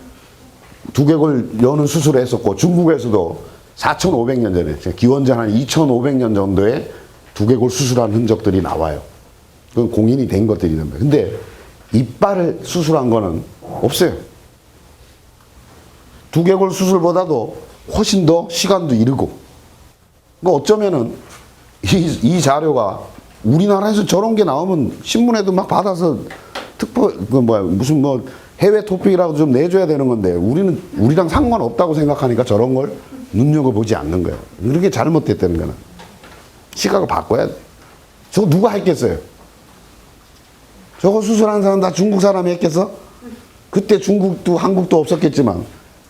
두개골 여는 수술을 했었고, 중국에서도 4500년 전에, 기원전 한 2500년 정도에 두개골 수술한 흔적들이 나와요. 그건 공인이 된 것들이란 말이에요. 근데 이빨을 수술한 거는 없어요. 두개골 수술보다도 훨씬 더 시간도 이르고. 그러니까 어쩌면은 이 자료가 우리나라에서 저런 게 나오면 신문에도 막 받아서 무슨 해외 토픽이라고 좀 내줘야 되는 건데, 우리랑 상관없다고 생각하니까 저런 걸 눈여겨보지 않는 거예요. 그렇게 잘못됐다는 거는. 시각을 바꿔야 돼. 저거 누가 했겠어요? 저거 수술한 사람 다 중국 사람이 했겠어? 그때 중국도 한국도 없었겠지만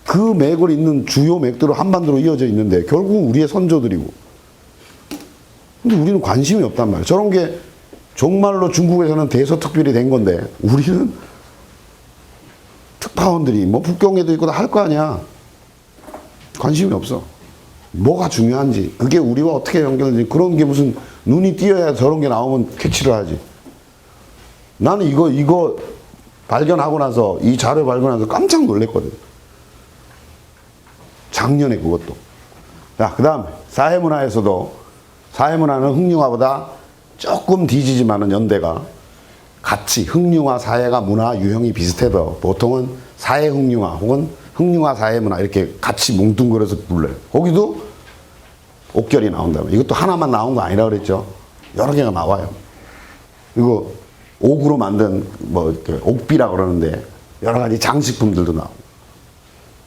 그 맥을 잇는 주요 맥들은 한반도로 이어져 있는데 결국 우리의 선조들이고. 근데 우리는 관심이 없단 말이에요. 저런 게 정말로 중국에서는 대서특필이 된 건데 우리는 특파원들이 북경에도 있고 다 할 거 아니야. 관심이 없어. 뭐가 중요한지, 그게 우리와 어떻게 연결되는지, 그런 게 무슨 눈이 띄어야 저런 게 나오면 캐치를 하지. 나는 이거 발견하고 나서, 이 자료 발견하고 깜짝 놀랐거든. 작년에 그것도. 자, 그 다음 사회문화에서도, 사회문화는 흑융화보다 조금 뒤지지만은 연대가 같이 흑융화 사회가 문화 유형이 비슷해도 보통은 사회 흑융화 혹은 흑융화 사회문화 이렇게 같이 뭉뚱그려서 불러요. 거기도 옥결이 나온다면, 이것도 하나만 나온 거 아니라 그랬죠. 여러 개가 나와요. 이거 옥으로 만든 옥비라 그러는데 여러 가지 장식품들도 나오고.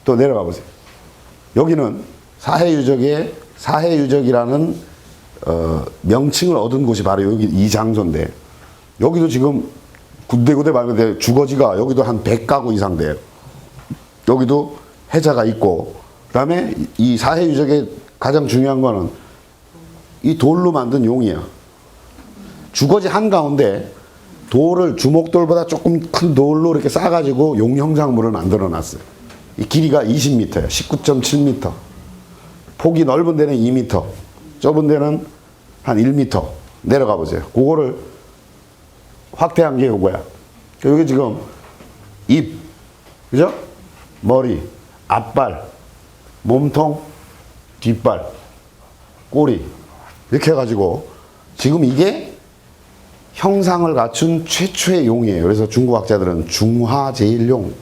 또 내려가 보세요. 여기는 사해유적이라는 명칭을 얻은 곳이 바로 여기 이 장소인데, 여기도 지금 군데군데 말고 주거지가 여기도 한 100가구 이상 돼요. 여기도 해자가 있고, 그 다음에 이 사해유적의 가장 중요한 거는 이 돌로 만든 용이야. 주거지 한가운데 돌을 주먹돌보다 조금 큰 돌로 이렇게 싸가지고 용 형상물을 만들어 놨어요. 이 길이가 20m예요. 19.7m. 폭이 넓은 데는 2m, 좁은 데는 한 1m. 내려가 보세요. 그거를 확대한 게 이거야. 여기 지금 입, 그죠? 머리, 앞발, 몸통, 뒷발, 꼬리 이렇게 해가지고 지금 이게 형상을 갖춘 최초의 용이에요. 그래서 중국 학자들은 중화제일용.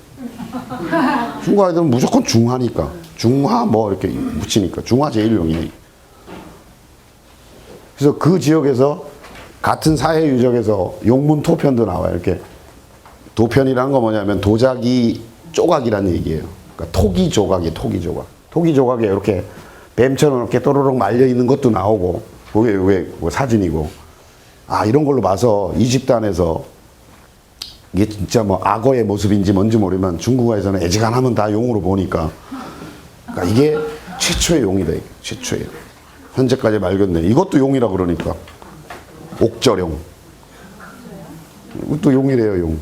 중국 아이들은 무조건 중화니까. 중화 이렇게 붙이니까 중화제일용이에요. 그래서 그 지역에서 같은 사회 유적에서 용문 토편도 나와요. 이렇게 도편이라는 거 뭐냐면 도자기 조각이라는 얘기예요. 그러니까 토기 조각이에요. 토기 조각. 토기 조각에 이렇게 뱀처럼 이렇게 또르륵 말려 있는 것도 나오고, 그게 사진이고. 아, 이런 걸로 봐서 이 집단에서 이게 진짜 악어의 모습인지 뭔지 모르면 중국어에서는 애지간하면 다 용으로 보니까, 그러니까 이게 최초의 용이다. 이게 최초의. 현재까지 발견된. 이것도 용이라 그러니까. 옥저룡. 이것도 용이래요, 용.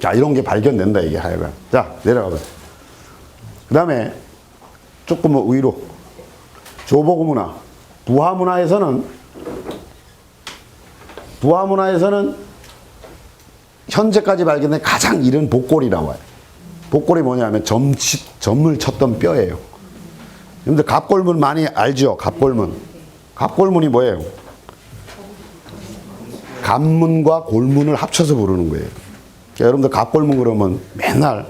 자, 이런 게 발견된다, 이게 하여간. 자, 내려가 보세요. 그 다음에 조금 위로. 조보고 문화. 부하 문화에서는 현재까지 발견된 가장 이른 복골이라고 해요. 복골이 뭐냐면 점을 쳤던 뼈예요. 여러분들 갑골문 많이 알죠? 갑골문. 갑골문이 뭐예요? 갑문과 골문을 합쳐서 부르는 거예요. 그러니까 여러분들 갑골문 그러면 맨날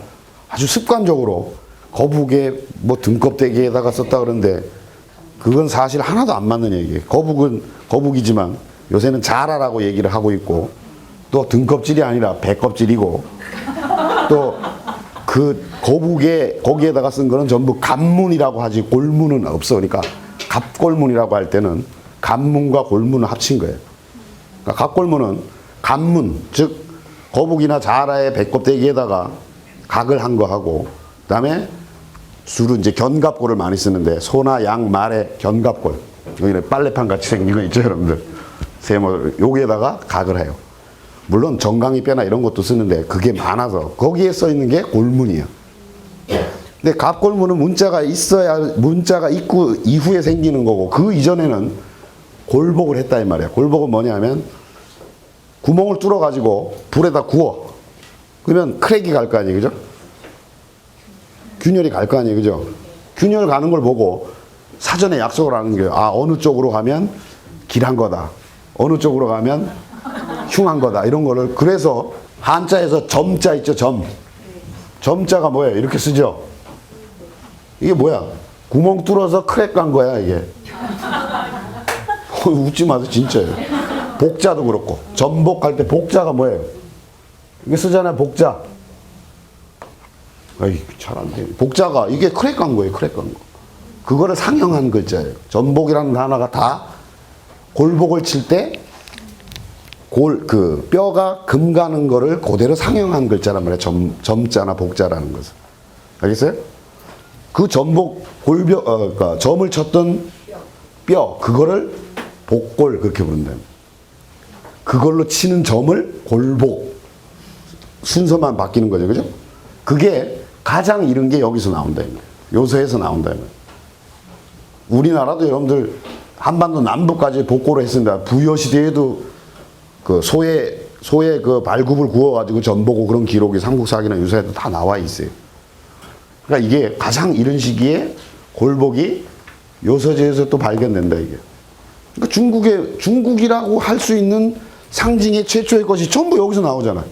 아주 습관적으로 거북에 등껍데기에다가 썼다 그러는데 그건 사실 하나도 안 맞는 얘기예요. 거북은 거북이지만 요새는 자라라고 얘기를 하고 있고, 또 등껍질이 아니라 배껍질이고, 또 그 거북에 거기에다가 쓴 거는 전부 갑문이라고 하지 골문은 없어. 그러니까 갑골문이라고 할 때는 갑문과 골문을 합친 거예요. 그러니까 갑골문은 갑문, 즉 거북이나 자라의 배꼽대기에다가 각을 한 거 하고, 그다음에 주로 이제 견갑골을 많이 쓰는데 소나 양, 말의 견갑골, 여기는 빨래판 같이 생긴 거 있죠, 여러분들. 세모 여기에다가 각을 해요. 물론 정강이 뼈나 이런 것도 쓰는데 그게 많아서 거기에 써 있는 게 골문이에요. 근데 갑골문은 문자가 있어야, 문자가 있고 이후에 생기는 거고, 그 이전에는 골복을 했다 이 말이야. 골복은 뭐냐면 구멍을 뚫어 가지고 불에다 구워. 그러면 크랙이 갈 거 아니에요, 그죠? 균열이 갈 거 아니에요, 그죠? 균열 가는 걸 보고 사전에 약속을 하는 거예요. 아, 어느 쪽으로 가면 길한 거다, 어느 쪽으로 가면 흉한 거다, 이런 거를. 그래서 한자에서 점자 있죠, 점자가 뭐예요? 이렇게 쓰죠. 이게 뭐야? 구멍 뚫어서 크랙 간 거야, 이게. 웃지 마세요, 진짜예요. 복자도 그렇고, 전복할 때 복자가 뭐예요? 이게 쓰잖아요, 복자. 아이, 잘 안 돼. 복자가 이게 크랙 간 거예요, 크랙 간 거. 그거를 상형한 글자예요. 전복이라는 단어가 다 골복을 칠 때 그 뼈가 금 가는 거를 그대로 상형한 글자란 말이에요. 점자나 복자라는 것은. 알겠어요? 그 전복 골뼈, 그러니까 점을 쳤던 뼈, 그거를 복골, 그렇게 부른다. 그걸로 치는 점을 골복. 순서만 바뀌는 거죠, 그죠? 그게 가장 이른 게 여기서 나온다. 요서에서 나온다. 우리나라도 여러분들 한반도 남부까지 복고를 했습니다. 부여시대에도 그 소의 그 발굽을 구워가지고 전보고 그런 기록이 삼국사기나 유사에도 다 나와 있어요. 그러니까 이게 가장 이른 시기에 골복이 요서지에서 또 발견된다, 이게. 그러니까 중국이라고 할 수 있는 상징의 최초의 것이 전부 여기서 나오잖아요.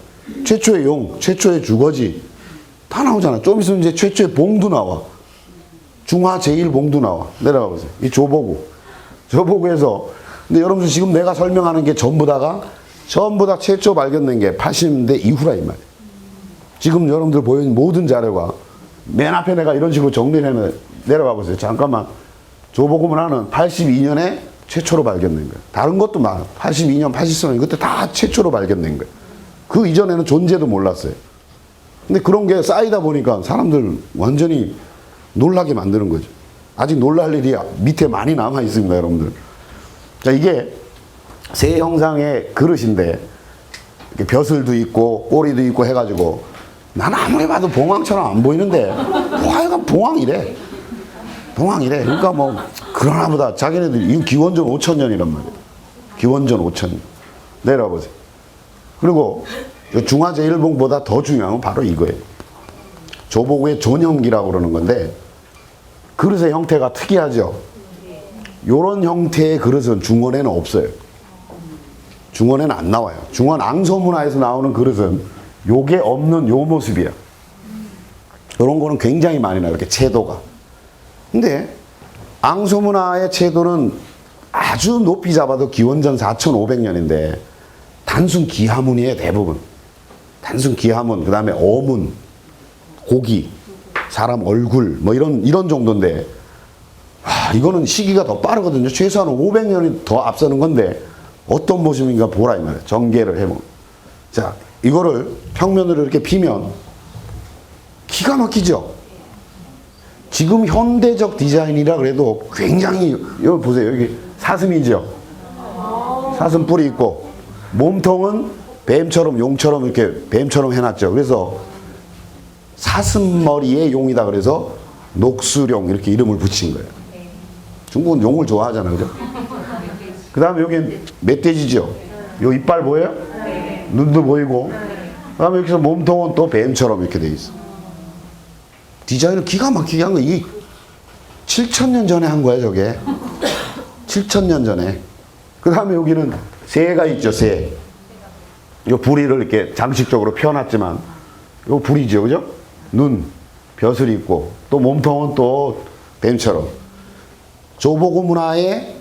최초의 용, 최초의 주거지 다 나오잖아. 좀 있으면 이제 최초의 봉도 나와. 중화 제1봉도 나와. 내려가 보세요. 이 조보구에서. 근데 여러분 지금 내가 설명하는 게 전부 다 최초 발견된 게 80년대 이후라 이 말이에요. 지금 여러분들 보이는 모든 자료가 맨 앞에 내가 이런 식으로 정리를 해놓은, 내려가 보세요. 잠깐만. 조보구문화는 82년에 최초로 발견된 거예요. 다른 것도 많아. 82년, 83년 그때 다 최초로 발견된 거예요. 그 이전에는 존재도 몰랐어요. 근데 그런 게 쌓이다 보니까 사람들 완전히 놀라게 만드는 거죠. 아직 놀랄 일이 밑에 많이 남아 있습니다, 여러분들. 자, 이게 새 형상의 그릇인데 벼슬도 있고 꼬리도 있고 해가지고 난 아무리 봐도 봉황처럼 안 보이는데 하여간 봉황이래. 그러니까 뭐 그러나 보다. 자기네들 이거 기원전 5000년이란 말이에요. 기원전 5000년. 내려와 보세요. 그리고 중화 제1봉보다 더 중요한 건 바로 이거예요. 조보구의 존형기라고 그러는 건데, 그릇의 형태가 특이하죠. 요런 형태의 그릇은 중원에는 없어요. 중원에는 안 나와요. 중원 앙소문화에서 나오는 그릇은 요게 없는 요 모습이에요. 요런 거는 굉장히 많이 나와요, 이렇게 채도가. 근데 앙소문화의 채도는 아주 높이 잡아도 기원전 4500년인데 단순 기하문이에요, 대부분. 단순 기하문, 그 다음에 어문, 고기, 사람 얼굴, 뭐 이런 정도인데, 이거는 시기가 더 빠르거든요. 최소한 500년이 더 앞서는 건데, 어떤 모습인가 보라, 이 말이에요. 전개를 해보면. 자, 이거를 평면으로 이렇게 피면, 기가 막히죠? 지금 현대적 디자인이라 그래도 굉장히, 여기 보세요. 여기 사슴이죠? 사슴 뿔이 있고, 몸통은 뱀처럼, 용처럼 이렇게 뱀처럼 해놨죠. 그래서 사슴머리의 용이다 그래서 녹수룡 이렇게 이름을 붙인 거예요. 중국은 용을 좋아하잖아요, 그죠? 그 다음에 여기 멧돼지죠? 요 이빨 보여요? 눈도 보이고. 그 다음에 여기서 몸통은 또 뱀처럼 이렇게 돼 있어. 디자인을 기가 막히게 한 거. 이게 7000년 전에 한 거야, 저게. 7000년 전에. 그 다음에 여기는 새가 있죠, 새. 이 부리를 이렇게 장식적으로 펴놨지만, 이거 부리죠, 그죠? 눈, 벼슬이 있고, 또 몸통은 또 뱀처럼. 조보구 문화의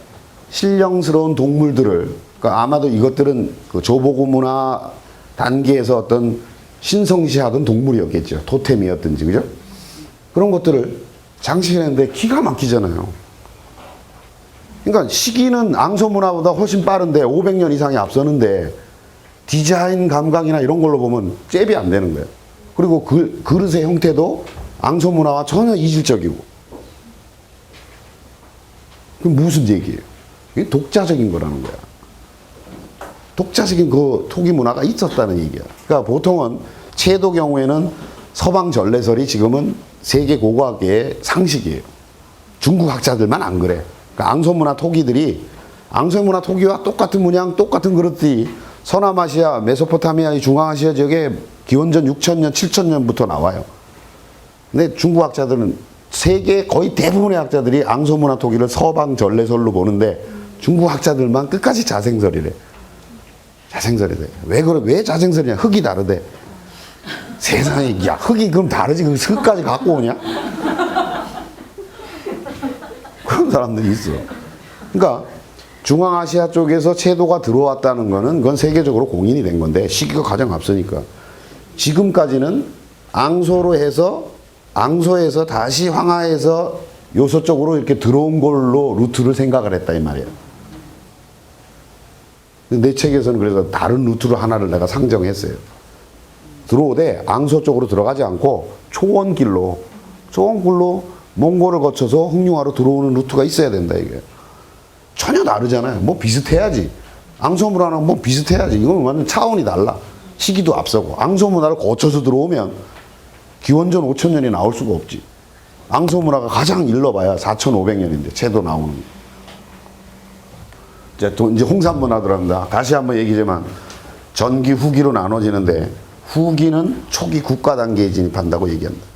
신령스러운 동물들을, 그러니까 아마도 이것들은 그 조보구 문화 단계에서 어떤 신성시하던 동물이었겠죠. 토템이었든지, 그죠? 그런 것들을 장식했는데 기가 막히잖아요. 그러니까 시기는 앙소문화보다 훨씬 빠른데 500년 이상이 앞서는데 디자인 감각이나 이런 걸로 보면 잽이 안 되는 거예요. 그리고 그릇의 형태도 앙소문화와 전혀 이질적이고. 그럼 무슨 얘기예요? 이게 독자적인 거라는 거야. 독자적인 그 토기 문화가 있었다는 얘기야. 그러니까 보통은 채도 경우에는 서방 전래설이 지금은 세계 고고학계의 상식이에요. 중국 학자들만 안 그래. 그러니까 앙소문화 토기들이 앙소문화 토기와 똑같은 문양, 똑같은 그릇들이 서남아시아, 메소포타미아, 중앙아시아 지역에 기원전 6,000년, 7,000년부터 나와요. 근데 중국 학자들은 세계 거의 대부분의 학자들이 앙소문화 토기를 서방 전래설로 보는데 중국 학자들만 끝까지 자생설이래. 자생설이래. 왜 자생설이냐? 흙이 다르대. 세상에, 야, 흙이 그럼 다르지. 그 흙까지 갖고 오냐? 그런 사람들이 있어. 그러니까 중앙아시아 쪽에서 채도가 들어왔다는 거는 그건 세계적으로 공인이 된 건데 시기가 가장 앞서니까 지금까지는 앙소에서 다시 황하에서 요소 쪽으로 이렇게 들어온 걸로 루트를 생각을 했다 이 말이야. 내 책에서는 그래서 다른 루트로 하나를 내가 상정했어요. 들어오되 앙소 쪽으로 들어가지 않고 초원길로 몽골을 거쳐서 흑룡화로 들어오는 루트가 있어야 된다 이게. 전혀 다르잖아요. 뭐 비슷해야지. 앙소문화랑 뭐 비슷해야지. 이건 완전 차원이 달라. 시기도 앞서고. 앙소문화를 거쳐서 들어오면 기원전 5,000년이 나올 수가 없지. 앙소문화가 가장 일러봐야 4,500년인데 채도 나오는. 이제 홍산문화 들어갑니다. 다시 한번 얘기지만 전기 후기로 나눠지는데 후기는 초기 국가 단계에 진입한다고 얘기합니다.